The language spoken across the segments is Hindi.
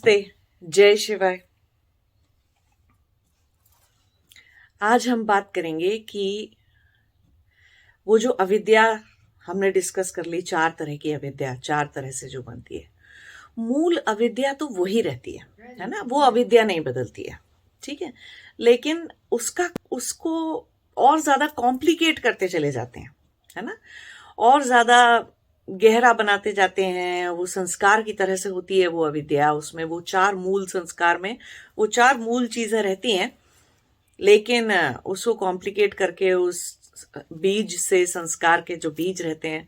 नमस्ते, जय शिवाय। आज हम बात करेंगे कि वो जो अविद्या हमने डिस्कस कर ली, 4 तरह की अविद्या, 4 तरह से जो बनती है। मूल अविद्या तो वही रहती है ना, वो अविद्या नहीं बदलती है, ठीक है। लेकिन उसको और ज्यादा कॉम्प्लिकेट करते चले जाते हैं, है ना, और ज्यादा गहरा बनाते जाते हैं। वो संस्कार की तरह से होती है वो अविद्या, उसमें वो 4 मूल संस्कार में वो 4 मूल चीजें रहती हैं। लेकिन उसको कॉम्प्लिकेट करके उस बीज से, संस्कार के जो बीज रहते हैं,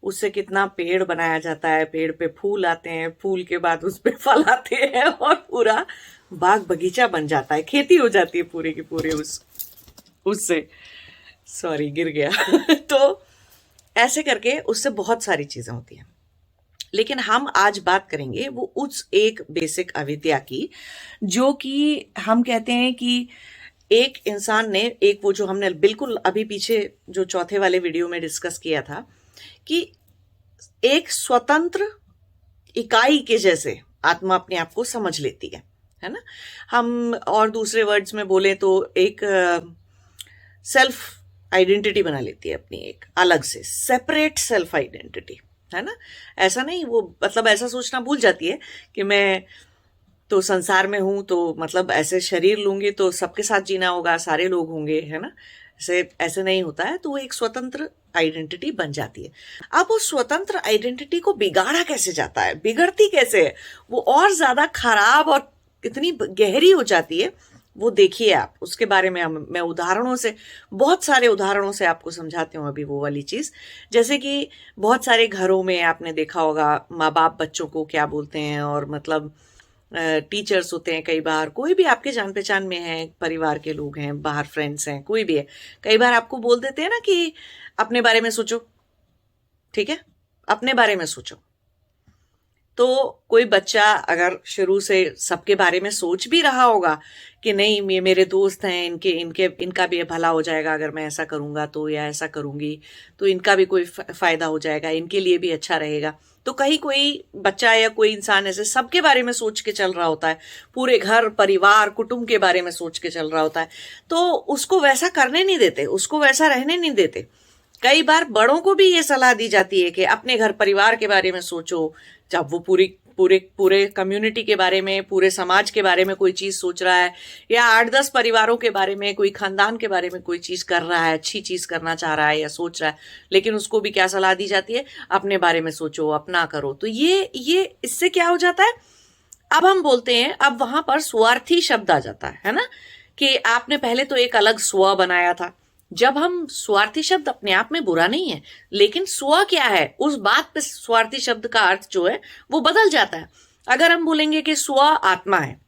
उससे कितना पेड़ बनाया जाता है। पेड़ पे फूल आते हैं, फूल के बाद उस पे फल आते हैं और पूरा बाग बगीचा बन जाता है, खेती हो जाती है पूरी की पूरी उससे। सॉरी, गिर गया तो ऐसे करके उससे बहुत सारी चीजें होती हैं। लेकिन हम आज बात करेंगे वो उस एक बेसिक अविद्या की, जो कि हम कहते हैं कि एक इंसान ने, एक वो जो हमने बिल्कुल अभी पीछे जो चौथे वाले वीडियो में डिस्कस किया था, कि एक स्वतंत्र इकाई के जैसे आत्मा अपने आप को समझ लेती है ना। हम और दूसरे वर्ड्स में बोले तो एक सेल्फ आइडेंटिटी बना लेती है अपनी, एक अलग से सेपरेट सेल्फ आइडेंटिटी, है ना। ऐसा नहीं, वो मतलब ऐसा सोचना भूल जाती है कि मैं तो संसार में हूं, तो मतलब ऐसे शरीर लूंगी तो सबके साथ जीना होगा, सारे लोग होंगे, है ना। ऐसे ऐसे नहीं होता है। तो वो एक स्वतंत्र आइडेंटिटी बन जाती है। अब वो स्वतंत्र आइडेंटिटी को बिगाड़ा कैसे जाता है, बिगड़ती कैसे है, वो और ज्यादा खराब और इतनी गहरी हो जाती है। वो देखिए आप, उसके बारे में मैं उदाहरणों से, बहुत सारे उदाहरणों से आपको समझाती हूँ अभी वो वाली चीज। जैसे कि बहुत सारे घरों में आपने देखा होगा, माँ बाप बच्चों को क्या बोलते हैं, और मतलब टीचर्स होते हैं, कई बार कोई भी आपके जान पहचान में है, परिवार के लोग हैं, बाहर फ्रेंड्स हैं, कोई भी है, कई बार आपको बोल देते हैं ना कि अपने बारे में सोचो, ठीक है, अपने बारे में सोचो। तो कोई बच्चा अगर शुरू से सबके बारे में सोच भी रहा होगा कि नहीं, ये मेरे दोस्त हैं, इनका भी भला हो जाएगा अगर मैं ऐसा करूंगा तो, या ऐसा करूंगी तो इनका भी कोई फायदा हो जाएगा, इनके लिए भी अच्छा रहेगा। तो कहीं कोई बच्चा या कोई इंसान ऐसे सबके बारे में सोच के चल रहा होता है, पूरे घर परिवार कुटुंब के बारे में सोच के चल रहा होता है, तो उसको वैसा करने नहीं देते, उसको वैसा रहने नहीं देते। कई बार बड़ों को भी ये सलाह दी जाती है कि अपने घर परिवार के बारे में सोचो। जब वो पूरे पूरे कम्युनिटी के बारे में, पूरे समाज के बारे में कोई चीज सोच रहा है, या 8-10 परिवारों के बारे में, कोई खानदान के बारे में कोई चीज कर रहा है, अच्छी चीज करना चाह रहा है या सोच रहा है, लेकिन उसको भी क्या सलाह दी जाती है, अपने बारे में सोचो, अपना करो। तो ये इससे क्या हो जाता है, अब हम बोलते हैं, अब वहां पर स्वार्थी शब्द आ जाता है ना, कि आपने पहले तो एक अलग स्व बनाया था। जब हम स्वार्थी शब्द अपने आप में बुरा नहीं है, लेकिन स्व क्या है, उस बात पे स्वार्थी शब्द का अर्थ जो है वो बदल जाता है। अगर हम बोलेंगे कि स्व आत्मा है,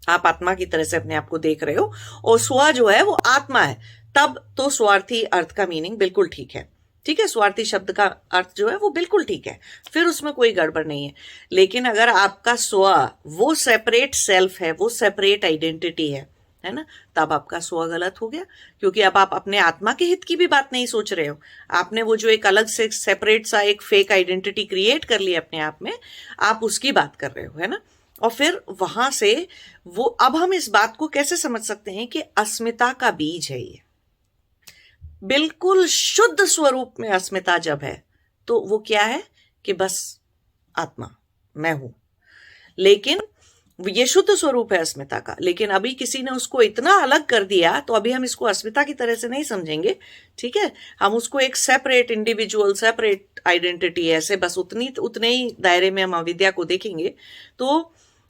आप आत्मा की तरह से अपने आप को देख रहे हो, और स्व जो है वो आत्मा है, तब तो स्वार्थी अर्थ का मीनिंग बिल्कुल ठीक है, ठीक है। स्वार्थी शब्द का अर्थ जो है वो बिल्कुल ठीक है, फिर उसमें कोई गड़बड़ नहीं है। लेकिन अगर आपका स्व वो सेपरेट सेल्फ है, वो सेपरेट आइडेंटिटी है ना, तब आपका स्व गलत हो गया, क्योंकि अब आप अपने आत्मा के हित की भी बात नहीं सोच रहे हो। आपने वो जो एक अलग से सेपरेट सा एक फेक आइडेंटिटी क्रिएट कर ली अपने आप में, आप उसकी बात कर रहे हो, है ना। और फिर वहां से वो, अब हम इस बात को कैसे समझ सकते हैं कि अस्मिता का बीज है ये, बिल्कुल शुद्ध स्वरूप में अस्मिता जब है, तो वो क्या है कि बस आत्मा, मैं हूं। लेकिन ये शुद्ध स्वरूप है अस्मिता का, लेकिन अभी किसी ने उसको इतना अलग कर दिया, तो अभी हम इसको अस्मिता की तरह से नहीं समझेंगे, ठीक है। हम उसको एक सेपरेट इंडिविजुअल, सेपरेट आइडेंटिटी, ऐसे बस उतने ही दायरे में हम अविद्या को देखेंगे। तो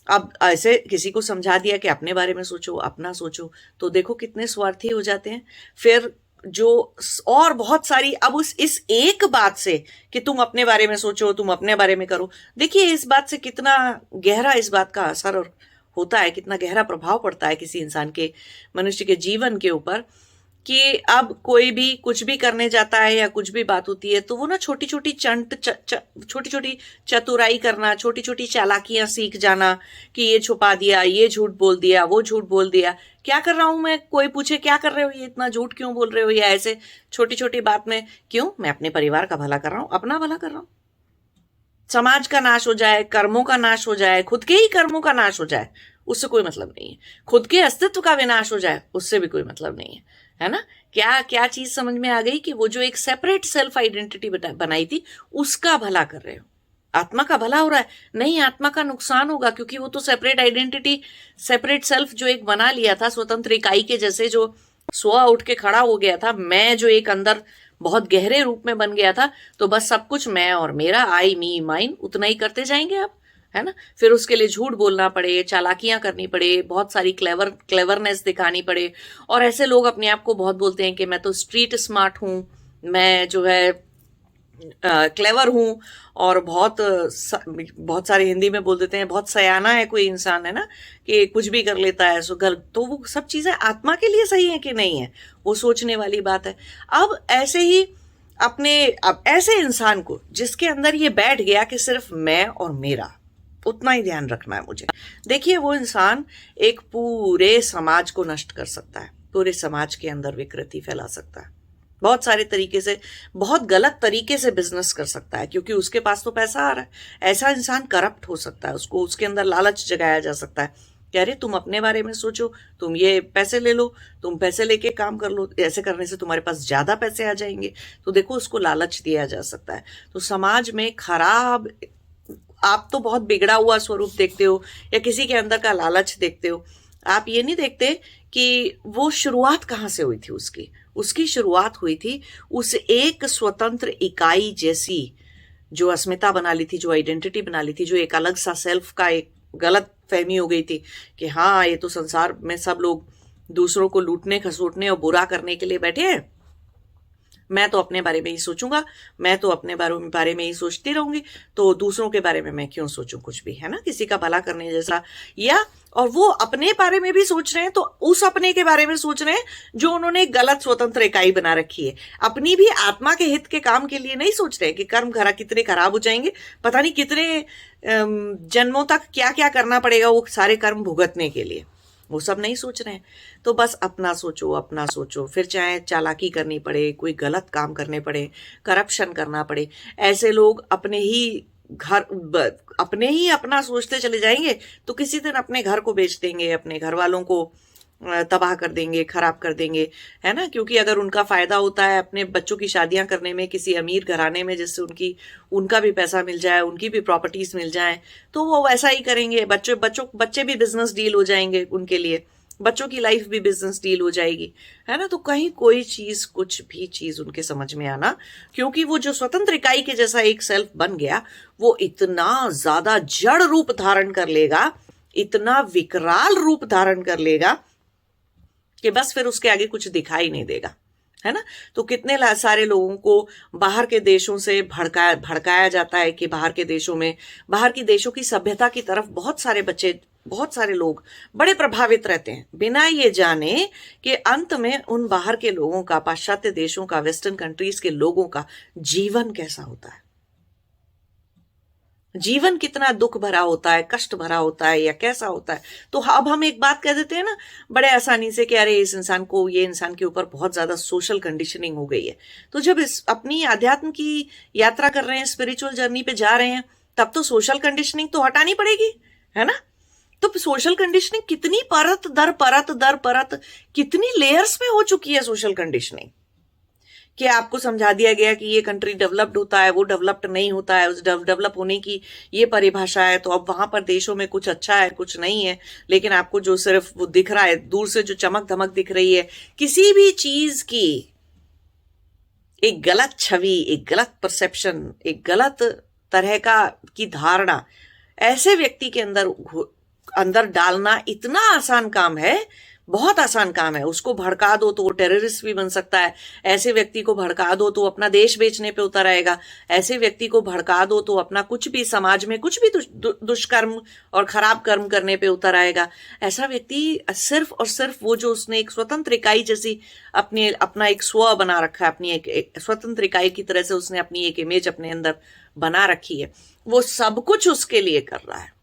अब ऐसे किसी को समझा दिया कि अपने बारे में सोचो, अपना सोचो, तो देखो कितने स्वार्थी हो जाते हैं। फिर जो और बहुत सारी, अब इस एक बात से कि तुम अपने बारे में सोचो, तुम अपने बारे में करो, देखिए इस बात से कितना गहरा इस बात का असर होता है, कितना गहरा प्रभाव पड़ता है किसी इंसान के, मनुष्य के जीवन के ऊपर। कि अब कोई भी कुछ भी करने जाता है या कुछ भी बात होती है, तो वो ना छोटी छोटी छोटी छोटी चतुराई करना, छोटी छोटी चालाकियां सीख जाना, कि ये छुपा दिया, ये झूठ बोल दिया, वो झूठ बोल दिया, क्या कर रहा हूं मैं, कोई पूछे क्या कर रहे हो, ये इतना झूठ क्यों बोल रहे हो, या ऐसे छोटी छोटी बात में क्यों, मैं अपने परिवार का भला कर रहा हूं, अपना भला कर रहा हूं। समाज का नाश हो जाए, कर्मों का नाश हो जाए, खुद के ही कर्मों का नाश हो जाए, उससे कोई मतलब नहीं है। खुद के अस्तित्व का विनाश हो जाए, उससे भी कोई मतलब नहीं है ना। क्या क्या चीज समझ में आ गई कि वो जो एक सेपरेट सेल्फ आइडेंटिटी बनाई थी, उसका भला कर रहे हो। आत्मा का भला हो रहा है? नहीं, आत्मा का नुकसान होगा, क्योंकि वो तो सेपरेट आइडेंटिटी, सेपरेट सेल्फ जो एक बना लिया था, स्वतंत्र इकाई के जैसे जो सोआ उठ के खड़ा हो गया था, मैं जो एक अंदर बहुत गहरे रूप में बन गया था, तो बस सब कुछ मैं और मेरा, आई मी माइन, उतना ही करते जाएंगे आप, है ना। फिर उसके लिए झूठ बोलना पड़े, चालाकियां करनी पड़े, बहुत सारी क्लेवरनेस दिखानी पड़े। और ऐसे लोग अपने आप को बहुत बोलते हैं कि मैं तो स्ट्रीट स्मार्ट हूं, मैं जो है क्लेवर हूं, और बहुत सारे हिंदी में बोल देते हैं बहुत सयाना है कोई इंसान, है ना, कि कुछ भी कर लेता है सो गलत। तो वो सब चीजें आत्मा के लिए सही है कि नहीं है, वो सोचने वाली बात है। अब ऐसे ही अब ऐसे इंसान को जिसके अंदर ये बैठ गया कि सिर्फ मैं और मेरा, उतना ही ध्यान रखना है मुझे। देखिए, वो इंसान एक पूरे समाज को नष्ट कर सकता है, पूरे समाज के अंदर विकृति फैला सकता है, बहुत सारे तरीके से, बहुत गलत तरीके से बिजनेस कर सकता है, क्योंकि उसके पास तो पैसा आ रहा है। ऐसा इंसान करप्ट हो सकता है, उसको उसके अंदर लालच जगाया जा सकता है कि अरे तुम अपने बारे में सोचो, तुम ये पैसे ले लो, तुम पैसे लेके काम कर लो, ऐसे करने से तुम्हारे पास ज्यादा पैसे आ जाएंगे। तो देखो, उसको लालच दिया जा सकता है। तो समाज में खराब, आप तो बहुत बिगड़ा हुआ स्वरूप देखते हो, या किसी के अंदर का लालच देखते हो, आप ये नहीं देखते कि वो शुरुआत कहाँ से हुई थी। उसकी शुरुआत हुई थी उस एक स्वतंत्र इकाई जैसी, जो अस्मिता बना ली थी, जो आइडेंटिटी बना ली थी, जो एक अलग सा सेल्फ का एक गलत फहमी हो गई थी कि हाँ, ये तो संसार में सब लोग दूसरों को लूटने, खसोटने और बुरा करने के लिए बैठे हैं, मैं तो अपने बारे में ही सोचूंगा, मैं तो अपने बारे में ही सोचती रहूंगी, तो दूसरों के बारे में मैं क्यों सोचूं कुछ भी, है ना, किसी का भला करने जैसा। या और वो अपने बारे में भी सोच रहे हैं, तो उस अपने के बारे में सोच रहे हैं जो उन्होंने गलत स्वतंत्र इकाई बना रखी है। अपनी भी आत्मा के हित के काम के लिए नहीं सोच रहे कि कर्म कितने खराब हो जाएंगे, पता नहीं कितने जन्मों तक क्या क्या करना पड़ेगा वो सारे कर्म भुगतने के लिए, वो सब नहीं सोच रहे हैं। तो बस अपना सोचो, अपना सोचो, फिर चाहे चालाकी करनी पड़े, कोई गलत काम करने पड़े, करप्शन करना पड़े, ऐसे लोग अपने ही अपना सोचते चले जाएंगे, तो किसी दिन अपने घर को बेच देंगे, अपने घर वालों को तबाह कर देंगे, खराब कर देंगे, है ना। क्योंकि अगर उनका फायदा होता है अपने बच्चों की शादियां करने में किसी अमीर घराने में, जिससे उनका भी पैसा मिल जाए, उनकी भी प्रॉपर्टीज मिल जाए, तो वो वैसा ही करेंगे। बच्चे भी बिजनेस डील हो जाएंगे उनके लिए, बच्चों की लाइफ भी बिजनेस डील हो जाएगी, है ना। तो कहीं कोई चीज, कुछ भी चीज उनके समझ में आना, क्योंकि वो जो स्वतंत्र इकाई के जैसा एक सेल्फ बन गया, वो इतना ज्यादा जड़ रूप धारण कर लेगा, इतना विकराल रूप धारण कर लेगा कि बस फिर उसके आगे कुछ दिखाई नहीं देगा, है ना। तो कितने सारे लोगों को बाहर के देशों से भड़काया जाता है कि बाहर की देशों की सभ्यता की तरफ बहुत सारे बच्चे, बहुत सारे लोग बड़े प्रभावित रहते हैं, बिना ये जाने कि अंत में उन बाहर के लोगों का, पाश्चात्य देशों का, वेस्टर्न कंट्रीज के लोगों का जीवन कैसा होता है, जीवन कितना दुख भरा होता है, कष्ट भरा होता है, या कैसा होता है। तो अब हम एक बात कह देते हैं ना बड़े आसानी से कि अरे ये इंसान के ऊपर बहुत ज्यादा सोशल कंडीशनिंग हो गई है। तो जब अपनी अध्यात्म की यात्रा कर रहे हैं, स्पिरिचुअल जर्नी पे जा रहे हैं, तब तो सोशल कंडीशनिंग तो हटानी पड़ेगी, है ना। तो सोशल कंडीशनिंग कितनी परत दर परत कितनी लेयर्स में हो चुकी है सोशल कंडीशनिंग, कि आपको समझा दिया गया कि ये कंट्री डेवलप्ड होता है, वो डेवलप्ड नहीं होता है, उस डेवलप होने की ये परिभाषा है। तो अब वहां पर देशों में कुछ अच्छा है, कुछ नहीं है, लेकिन आपको जो सिर्फ वो दिख रहा है, दूर से जो चमक धमक दिख रही है, किसी भी चीज की एक गलत छवि, एक गलत परसेप्शन, एक गलत तरह की धारणा ऐसे व्यक्ति के अंदर डालना इतना आसान काम है, बहुत आसान काम है। उसको भड़का दो तो वो टेररिस्ट भी बन सकता है, ऐसे व्यक्ति को भड़का दो तो अपना देश बेचने पे उतर आएगा, ऐसे व्यक्ति को भड़का दो तो अपना कुछ भी समाज में कुछ भी दुष्कर्म और खराब कर्म करने पे उतर आएगा। ऐसा व्यक्ति सिर्फ और सिर्फ वो जो उसने एक स्वतंत्र इकाई जैसी अपना एक स्व बना रखा है, अपनी एक स्वतंत्र इकाई की तरह से उसने अपनी एक इमेज अपने अंदर बना रखी है, वो सब कुछ उसके लिए कर रहा है,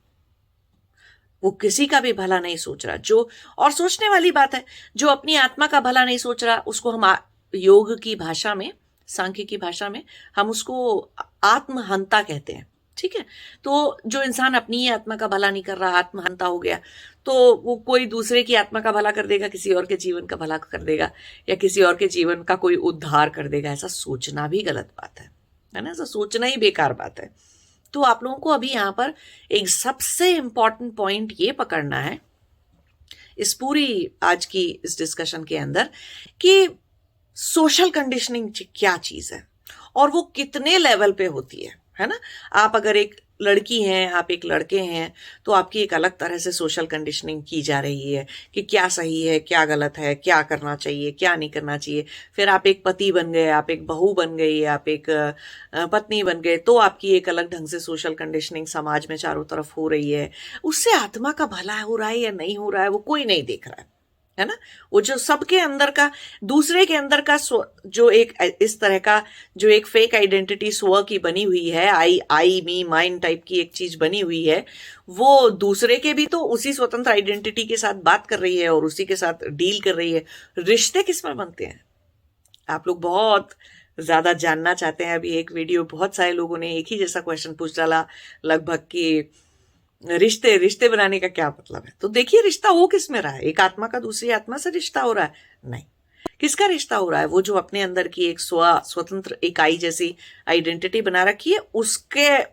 वो किसी का भी भला नहीं सोच रहा। और सोचने वाली बात है, जो अपनी आत्मा का भला नहीं सोच रहा, उसको हम योग की भाषा में, सांख्य की भाषा में हम उसको आत्महंता कहते हैं। ठीक है। तो जो इंसान अपनी ही आत्मा का भला नहीं कर रहा, आत्महंता हो गया, तो वो कोई दूसरे की आत्मा का भला कर देगा, किसी और के जीवन का भला कर देगा, या किसी और के जीवन का कोई उद्धार कर देगा। ऐसा सोचना भी गलत बात है ना, ऐसा सोचना ही बेकार बात है। तो आप लोगों को अभी यहाँ पर एक सबसे इंपॉर्टेंट पॉइंट ये पकड़ना है इस पूरी आज की इस डिस्कशन के अंदर, कि सोशल कंडीशनिंग क्या चीज है और वो कितने लेवल पे होती है ना। आप अगर एक लड़की हैं, आप एक लड़के हैं, तो आपकी एक अलग तरह से सोशल कंडीशनिंग की जा रही है कि क्या सही है, क्या गलत है, क्या करना चाहिए, क्या नहीं करना चाहिए। फिर आप एक पति बन गए, आप एक बहू बन गई, आप एक पत्नी बन गए, तो आपकी एक अलग ढंग से सोशल कंडीशनिंग समाज में चारों तरफ हो रही है। उससे आत्मा का भला हो रहा है या नहीं हो रहा है वो कोई नहीं देख रहा है ना। वो जो सबके अंदर का, दूसरे के अंदर का जो एक इस तरह का जो एक फेक आइडेंटिटी स्व की बनी हुई है, आई मी माइन टाइप की एक चीज बनी हुई है, वो दूसरे के भी तो उसी स्वतंत्र आइडेंटिटी के साथ बात कर रही है और उसी के साथ डील कर रही है। रिश्ते किस में बनते हैं? आप लोग बहुत ज्यादा जानना चाहते हैं। अभी एक वीडियो बहुत सारे लोगों ने एक ही जैसा क्वेश्चन पूछ डाला लगभग, कि रिश्ते रिश्ते बनाने का क्या मतलब है। तो देखिए, रिश्ता हो किस में रहा है? एक आत्मा का दूसरी आत्मा से रिश्ता हो रहा है? नहीं। किसका रिश्ता हो रहा है? वो जो अपने अंदर की एक स्वतंत्र इकाई जैसी आइडेंटिटी बना रखी है,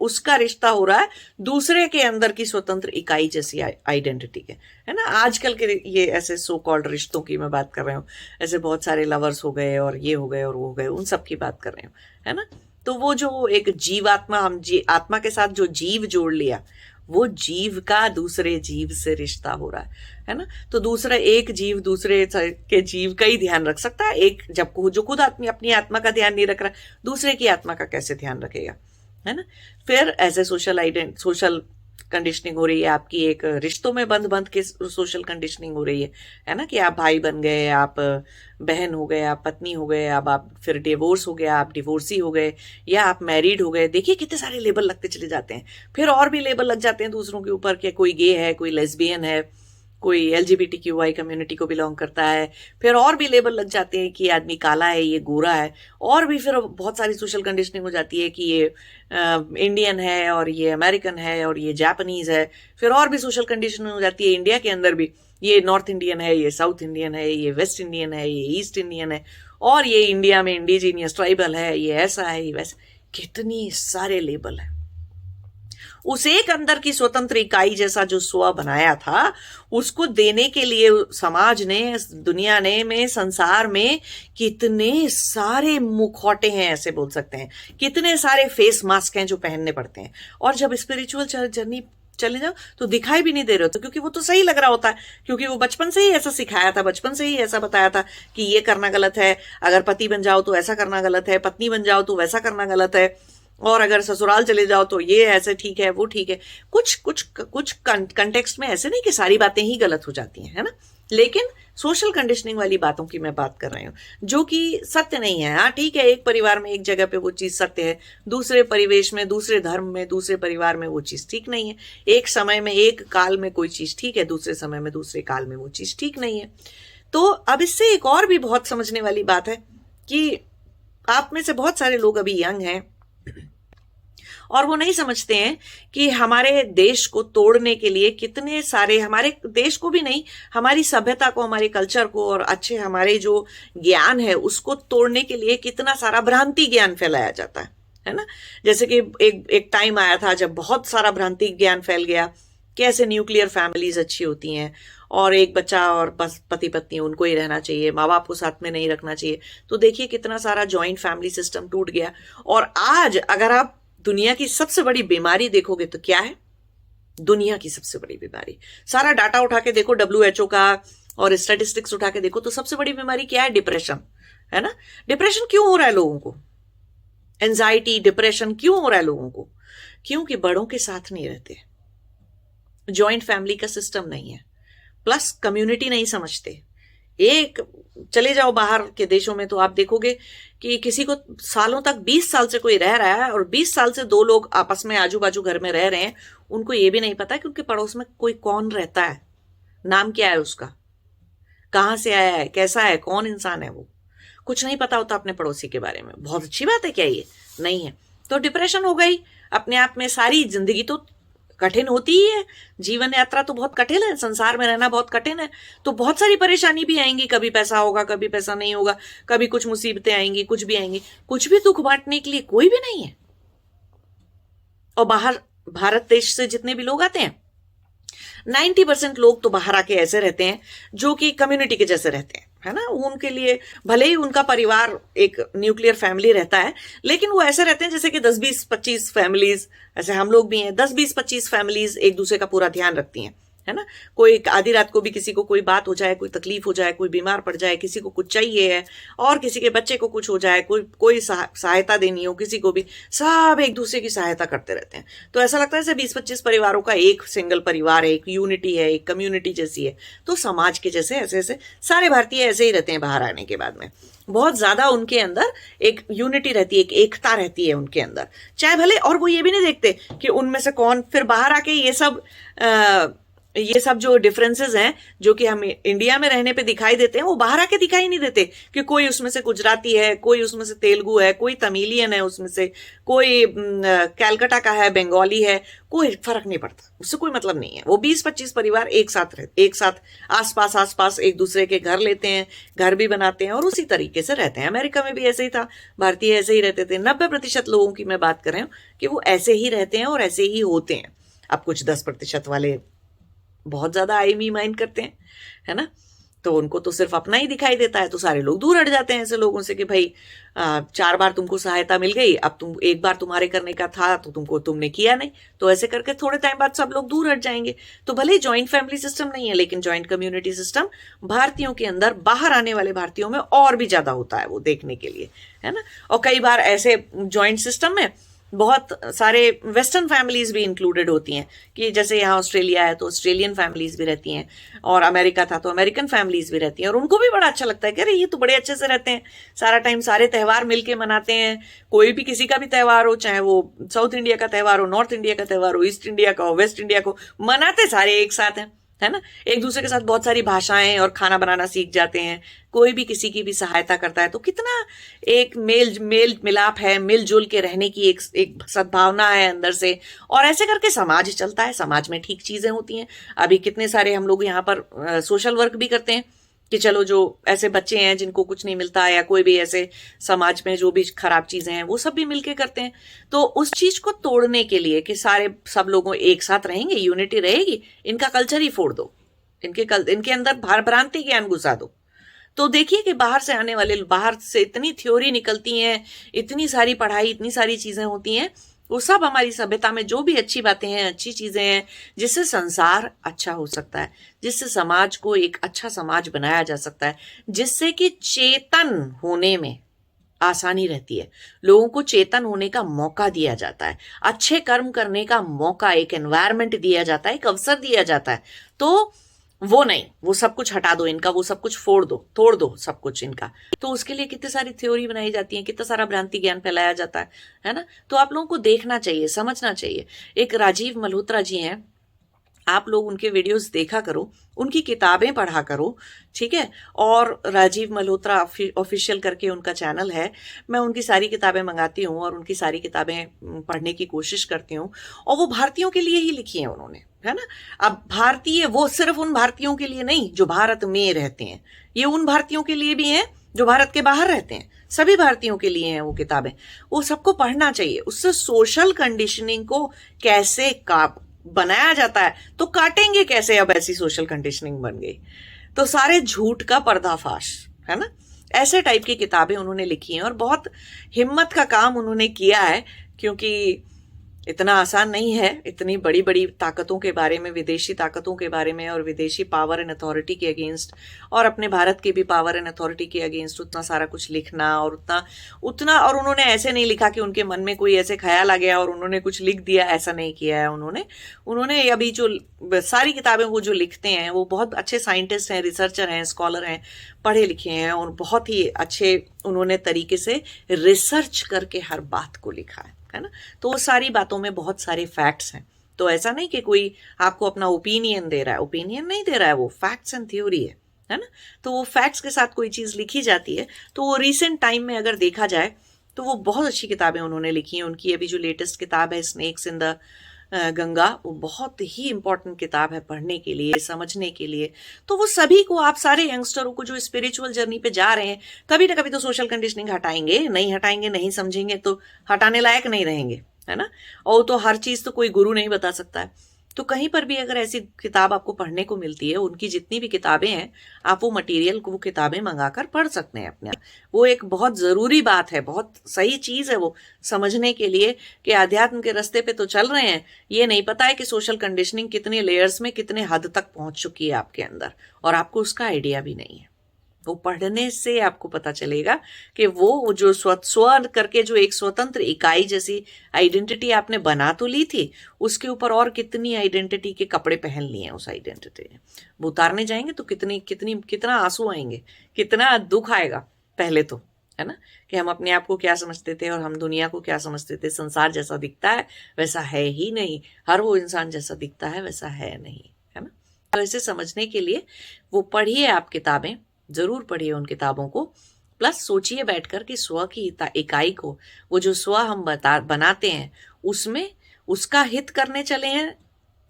उसका रिश्ता हो रहा है दूसरे के अंदर की स्वतंत्र इकाई जैसी आइडेंटिटी के, है ना। आजकल के ये ऐसे सो कॉल्ड रिश्तों की मैं बात कर रही हूँ, ऐसे बहुत सारे लवर्स हो गए और ये हो गए और वो हो गए, उन सब की बात कर रही हूँ, है ना। तो वो जो एक जीवात्मा, आत्मा के साथ जो जीव जोड़ लिया, वो जीव का दूसरे जीव से रिश्ता हो रहा है ना। तो दूसरा एक जीव दूसरे के जीव का ही ध्यान रख सकता है। एक जब जो खुद आदमी अपनी आत्मा का ध्यान नहीं रख रहा, दूसरे की आत्मा का कैसे ध्यान रखेगा, है ना। फिर ऐसे सोशल कंडीशनिंग हो रही है आपकी, एक रिश्तों में बंध बंध के सोशल कंडीशनिंग हो रही है ना, कि आप भाई बन गए, आप बहन हो गए, आप पत्नी हो गए, अब आप फिर डिवोर्स हो गया, आप डिवोर्सी हो गए, या आप मैरिड हो गए। देखिए कितने सारे लेबल लगते चले जाते हैं। फिर और भी लेबल लग जाते हैं दूसरों के ऊपर, कि कोई गे है, कोई लेस्बियन है, कोई LGBTQI कम्युनिटी को बिलोंग करता है। फिर और भी लेबल लग जाते हैं कि आदमी काला है, ये गोरा है, और भी फिर बहुत सारी सोशल कंडीशनिंग हो जाती है कि ये इंडियन है और ये अमेरिकन है और ये जापानीज है। फिर और भी सोशल कंडीशनिंग हो जाती है इंडिया के अंदर भी, ये नॉर्थ इंडियन है, ये साउथ इंडियन है, ये वेस्ट इंडियन है, ये ईस्ट इंडियन है, और ये इंडिया में इंडिजीनियस ट्राइबल है, ये ऐसा है, ये वैसा। कितनी सारे लेबल है। उस एक अंदर की स्वतंत्र इकाई जैसा जो स्व बनाया था, उसको देने के लिए समाज ने, दुनिया ने, में संसार में कितने सारे मुखौटे हैं, ऐसे बोल सकते हैं, कितने सारे फेस मास्क हैं जो पहनने पड़ते हैं। और जब स्पिरिचुअल जर्नी चले जाओ तो दिखाई भी नहीं दे रहे होते, क्योंकि वो तो सही लग रहा होता है, क्योंकि वो बचपन से ही ऐसा सिखाया था, बचपन से ही ऐसा बताया था कि ये करना गलत है, अगर पति बन जाओ तो ऐसा करना गलत है, पत्नी बन जाओ तो वैसा करना गलत है, और अगर ससुराल चले जाओ तो ये ऐसे ठीक है, वो ठीक है। कुछ कंटेक्स्ट में ऐसे नहीं कि सारी बातें ही गलत हो जाती हैं, है ना। लेकिन सोशल कंडीशनिंग वाली बातों की मैं बात कर रही हूँ, जो कि सत्य नहीं है। हाँ ठीक है, एक परिवार में एक जगह पे वो चीज सत्य है, दूसरे परिवेश में, दूसरे धर्म में, दूसरे परिवार में वो चीज ठीक नहीं है। एक समय में, एक काल में कोई चीज ठीक है, दूसरे समय में, दूसरे काल में वो चीज ठीक नहीं है। तो अब इससे एक और भी बहुत समझने वाली बात है कि आप में से बहुत सारे लोग अभी यंग हैं और वो नहीं समझते हैं कि हमारे देश को तोड़ने के लिए कितने सारे, हमारे देश को भी नहीं, हमारी सभ्यता को, हमारे कल्चर को, और अच्छे हमारे जो ज्ञान है उसको तोड़ने के लिए कितना सारा भ्रांति ज्ञान फैलाया जाता है ना। जैसे कि एक टाइम आया था जब बहुत सारा भ्रांति ज्ञान फैल गया, कैसे न्यूक्लियर फैमिलीज अच्छी होती हैं, और एक बच्चा और बस पति पत्नी उनको ही रहना चाहिए, माँ बाप को साथ में नहीं रखना चाहिए। तो देखिए कितना सारा जॉइंट फैमिली सिस्टम टूट गया। और आज अगर आप दुनिया की सबसे बड़ी बीमारी देखोगे तो क्या है? दुनिया की सबसे बड़ी बीमारी, सारा डाटा उठा के देखो, WHO का और स्टैटिस्टिक्स उठा के देखो, तो सबसे बड़ी बीमारी क्या है? डिप्रेशन, है ना। डिप्रेशन क्यों हो रहा है लोगों को? एंजाइटी, डिप्रेशन क्यों हो रहा है लोगों को? क्योंकि बड़ों के साथ नहीं रहते, जॉइंट फैमिली का सिस्टम नहीं है, प्लस कम्युनिटी नहीं समझते। एक चले जाओ बाहर के देशों में तो आप देखोगे कि किसी को सालों तक, 20 साल से कोई रह रहा है, और 20 साल से दो लोग आपस में आजू बाजू घर में रह रहे हैं, उनको ये भी नहीं पता कि उनके पड़ोस में कोई कौन रहता है, नाम क्या है उसका, कहां से आया है, कैसा है, कौन इंसान है, वो कुछ नहीं पता होता अपने पड़ोसी के बारे में। बहुत अच्छी बात है क्या ये? नहीं है। तो डिप्रेशन हो गई। अपने आप में सारी जिंदगी तो कठिन होती ही है, जीवन यात्रा तो बहुत कठिन है, संसार में रहना बहुत कठिन है, तो बहुत सारी परेशानी भी आएंगी, कभी पैसा होगा, कभी पैसा नहीं होगा, कभी कुछ मुसीबतें आएंगी, कुछ भी आएंगी, कुछ भी दुख बांटने के लिए कोई भी नहीं है। और बाहर भारत देश से जितने भी लोग आते हैं 90% लोग तो बाहर आके ऐसे रहते हैं जो कि कम्युनिटी के जैसे रहते हैं, है ना। उनके लिए भले ही उनका परिवार एक न्यूक्लियर फैमिली रहता है, लेकिन वो ऐसे रहते हैं जैसे कि 10-20-25 फैमिलीज, ऐसे हम लोग भी हैं, 10-20-25 फैमिलीज एक दूसरे का पूरा ध्यान रखती हैं, है ना। कोई आधी रात को भी किसी को कोई बात हो जाए, कोई तकलीफ हो जाए, कोई बीमार पड़ जाए, किसी को कुछ चाहिए है, और किसी के बच्चे को कुछ हो जाए, कोई सहायता देनी हो किसी को भी, सब एक दूसरे की सहायता करते रहते हैं। तो ऐसा लगता है जैसे 20-25 परिवारों का एक सिंगल परिवार है, एक यूनिटी है, एक कम्युनिटी जैसी है। तो समाज के जैसे ऐसे ऐसे सारे भारतीय ऐसे ही रहते हैं बाहर आने के बाद में। बहुत ज्यादा उनके अंदर एक यूनिटी रहती है, एक एकता रहती है उनके अंदर, चाहे भले, और वो ये भी नहीं देखते कि उनमें से कौन फिर बाहर आके ये सब जो डिफरेंसेस हैं जो कि हम इंडिया में रहने पे दिखाई देते हैं, वो बाहर आके दिखाई नहीं देते कि कोई उसमें से गुजराती है, कोई उसमें से तेलुगु है, कोई तमिलियन है, उसमें से कोई कैलकाटा का है, बंगाली है, कोई फर्क नहीं पड़ता, उससे कोई मतलब नहीं है। वो 20-25 परिवार एक साथ आसपास एक दूसरे के घर लेते हैं, घर भी बनाते हैं और उसी तरीके से रहते हैं। अमेरिका में भी ऐसे ही था, भारतीय ऐसे ही रहते थे। 90% लोगों की मैं बात कर रही हूँ कि वो ऐसे ही रहते हैं और ऐसे ही होते हैं। अब कुछ 10% वाले बहुत ज्यादा आई मी माइंड करते हैं, है ना, तो उनको तो सिर्फ अपना ही दिखाई देता है, तो सारे लोग दूर हट जाते हैं ऐसे लोगों से कि भाई 4 बार तुमको सहायता मिल गई, अब तुम एक बार तुम्हारे करने का था तो तुमने किया नहीं, तो ऐसे करके थोड़े टाइम बाद सब लोग दूर हट जाएंगे। तो भले ही ज्वाइंट फैमिली सिस्टम नहीं है, लेकिन ज्वाइंट कम्युनिटी सिस्टम भारतीयों के अंदर, बाहर आने वाले भारतीयों में और भी ज्यादा होता है वो देखने के लिए, है ना। और कई बार ऐसे ज्वाइंट सिस्टम में बहुत सारे वेस्टर्न फैमिलीज भी इंक्लूडेड होती हैं, कि जैसे यहाँ ऑस्ट्रेलिया है तो ऑस्ट्रेलियन फैमिलीज भी रहती हैं, और अमेरिका था तो अमेरिकन फैमिलीज भी रहती हैं, और उनको भी बड़ा अच्छा लगता है कि अरे ये तो बड़े अच्छे से रहते हैं, सारा टाइम सारे त्यौहार मिलके मनाते हैं। कोई भी किसी का भी त्यौहार हो, चाहे वो साउथ इंडिया का त्यौहार हो, नॉर्थ इंडिया का त्यौहार हो, ईस्ट इंडिया का हो, वेस्ट इंडिया को, मनाते सारे एक साथ हैं, है ना। एक दूसरे के साथ बहुत सारी भाषाएं और खाना बनाना सीख जाते हैं। कोई भी किसी की भी सहायता करता है तो कितना एक मेल मिलाप है, मिलजुल के रहने की एक सद्भावना है अंदर से, और ऐसे करके समाज चलता है, समाज में ठीक चीजें होती हैं। अभी कितने सारे हम लोग यहाँ पर सोशल वर्क भी करते हैं कि चलो जो ऐसे बच्चे हैं जिनको कुछ नहीं मिलता, या कोई भी ऐसे समाज में जो भी खराब चीजें हैं वो सब भी मिलके करते हैं। तो उस चीज को तोड़ने के लिए कि सब लोगों एक साथ रहेंगे, यूनिटी रहेगी, इनका कल्चर ही फोड़ दो, इनके अंदर भ्रांति ज्ञान घुसा दो। तो देखिए कि बाहर से इतनी थ्योरी निकलती हैं, इतनी सारी पढ़ाई, इतनी सारी चीजें होती हैं, वो सब हमारी सभ्यता में जो भी अच्छी बातें हैं, अच्छी चीजें हैं, जिससे संसार अच्छा हो सकता है, जिससे समाज को एक अच्छा समाज बनाया जा सकता है, जिससे कि चेतन होने में आसानी रहती है, लोगों को चेतन होने का मौका दिया जाता है, अच्छे कर्म करने का मौका, एक एनवायरनमेंट दिया जाता है, एक अवसर दिया जाता है। तो वो नहीं, वो सब कुछ हटा दो इनका, वो सब कुछ फोड़ दो, तोड़ दो सब कुछ इनका। तो उसके लिए कितनी सारी थ्योरी बनाई जाती है, कितना सारा भ्रांति ज्ञान फैलाया जाता है ना। तो आप लोगों को देखना चाहिए, समझना चाहिए। एक राजीव मल्होत्रा जी हैं, आप लोग उनके वीडियोस देखा करो, उनकी किताबें पढ़ा करो, ठीक है। और राजीव मल्होत्रा ऑफिशियल करके उनका चैनल है, मैं उनकी सारी किताबें मंगाती हूँ और उनकी सारी किताबें पढ़ने की कोशिश करती हूँ। और वो भारतीयों के लिए ही लिखी है उन्होंने, है ना। अब भारतीय, वो सिर्फ उन भारतीयों के लिए नहीं जो भारत में रहते हैं, ये उन भारतीयों के लिए भी हैं जो भारत के बाहर रहते हैं, सभी भारतीयों के लिए हैं वो किताबें। वो सबको पढ़ना चाहिए। उससे सोशल कंडीशनिंग को कैसे बनाया जाता है, तो काटेंगे कैसे, अब ऐसी सोशल कंडीशनिंग बन गई तो सारे झूठ का पर्दाफाश, है ना। ऐसे टाइप की किताबें उन्होंने लिखी हैं और बहुत हिम्मत का काम उन्होंने किया है, क्योंकि इतना आसान नहीं है इतनी बड़ी बड़ी ताकतों के बारे में, विदेशी ताकतों के बारे में और विदेशी पावर एंड अथॉरिटी के अगेंस्ट, और अपने भारत के भी पावर एंड अथॉरिटी के अगेंस्ट उतना सारा कुछ लिखना, और उतना और उन्होंने ऐसे नहीं लिखा कि उनके मन में कोई ऐसे ख्याल आ गया और उन्होंने कुछ लिख दिया, ऐसा नहीं किया है उन्होंने अभी जो सारी किताबें वो जो लिखते हैं, वो बहुत अच्छे साइंटिस्ट हैं, रिसर्चर हैं, स्कॉलर हैं, पढ़े लिखे हैं, और बहुत ही अच्छे उन्होंने तरीके से रिसर्च करके हर बात को लिखा है ना। तो वो सारी बातों में बहुत सारे फैक्ट्स हैं। तो ऐसा नहीं कि कोई आपको अपना ओपिनियन दे रहा है, ओपिनियन नहीं दे रहा है, वो फैक्ट्स एंड थ्योरी है ना। तो वो फैक्ट्स के साथ कोई चीज लिखी जाती है, तो वो रिसेंट टाइम में अगर देखा जाए तो वो बहुत अच्छी किताबें उन्होंने लिखी हैं। उनकी अभी जो लेटेस्ट किताब है स्नेक्स इन द गंगा, वो बहुत ही इंपॉर्टेंट किताब है पढ़ने के लिए, समझने के लिए। तो वो सभी को, आप सारे यंगस्टरों को जो स्पिरिचुअल जर्नी पे जा रहे हैं, कभी ना कभी तो सोशल कंडीशनिंग हटाएंगे, नहीं हटाएंगे, नहीं समझेंगे तो हटाने लायक नहीं रहेंगे, है ना। और तो हर चीज तो कोई गुरु नहीं बता सकता है। तो कहीं पर भी अगर ऐसी किताब आपको पढ़ने को मिलती है, उनकी जितनी भी किताबें हैं, आप वो मटेरियल को, वो किताबें मंगाकर पढ़ सकते हैं अपने आप। वो एक बहुत जरूरी बात है, बहुत सही चीज है वो समझने के लिए कि अध्यात्म के रास्ते पे तो चल रहे हैं, ये नहीं पता है कि सोशल कंडीशनिंग कितने लेयर्स में, कितने हद तक पहुंच चुकी है आपके अंदर, और आपको उसका आइडिया भी नहीं है। वो पढ़ने से आपको पता चलेगा कि वो जो स्व करके जो एक स्वतंत्र इकाई जैसी आइडेंटिटी आपने बना तो ली थी, उसके ऊपर और कितनी आइडेंटिटी के कपड़े पहन लिए हैं उस आइडेंटिटी ने। वो उतारने जाएंगे तो कितना आंसू आएंगे, कितना दुख आएगा पहले तो, है ना, कि हम अपने आप को क्या समझते थे और हम दुनिया को क्या समझते थे। संसार जैसा दिखता है वैसा है ही नहीं, हर वो इंसान जैसा दिखता है वैसा है नहीं, है ना। तो इसे समझने के लिए वो पढ़िए, आप किताबें जरूर पढ़िए उन किताबों को। प्लस सोचिए बैठकर कि स्व की इकाई को, वो जो स्व हम बनाते हैं, उसमें उसका हित करने चले हैं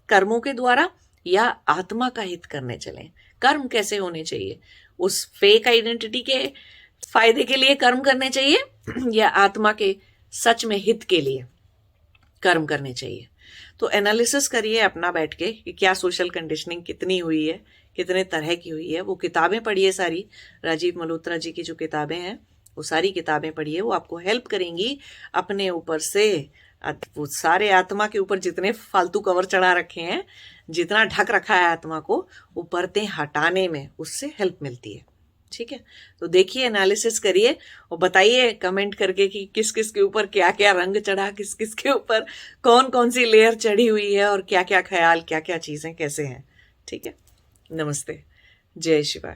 कर्मों के द्वारा, या आत्मा का हित करने चले। कर्म कैसे होने चाहिए, उस फेक आइडेंटिटी के फायदे के लिए कर्म करने चाहिए, या आत्मा के सच में हित के लिए कर्म करने चाहिए। तो एनालिसिस करिए अपना बैठ के कि क्या सोशल कंडीशनिंग कितनी हुई है, कितने तरह की हुई है। वो किताबें पढ़िए सारी, राजीव मल्होत्रा जी की जो किताबें हैं वो सारी किताबें पढ़िए, वो आपको हेल्प करेंगी अपने ऊपर से, वो सारे आत्मा के ऊपर जितने फालतू कवर चढ़ा रखे हैं, जितना ढक रखा है आत्मा को, वो परतें हटाने में उससे हेल्प मिलती है। ठीक है, तो देखिए, एनालिसिस करिए और बताइए कमेंट करके कि किस किस के ऊपर क्या क्या रंग चढ़ा, किस किस के ऊपर कौन कौन सी लेयर चढ़ी हुई है, और क्या क्या ख्याल, क्या क्या चीजें कैसे हैं। ठीक है, नमस्ते, जय शिवा।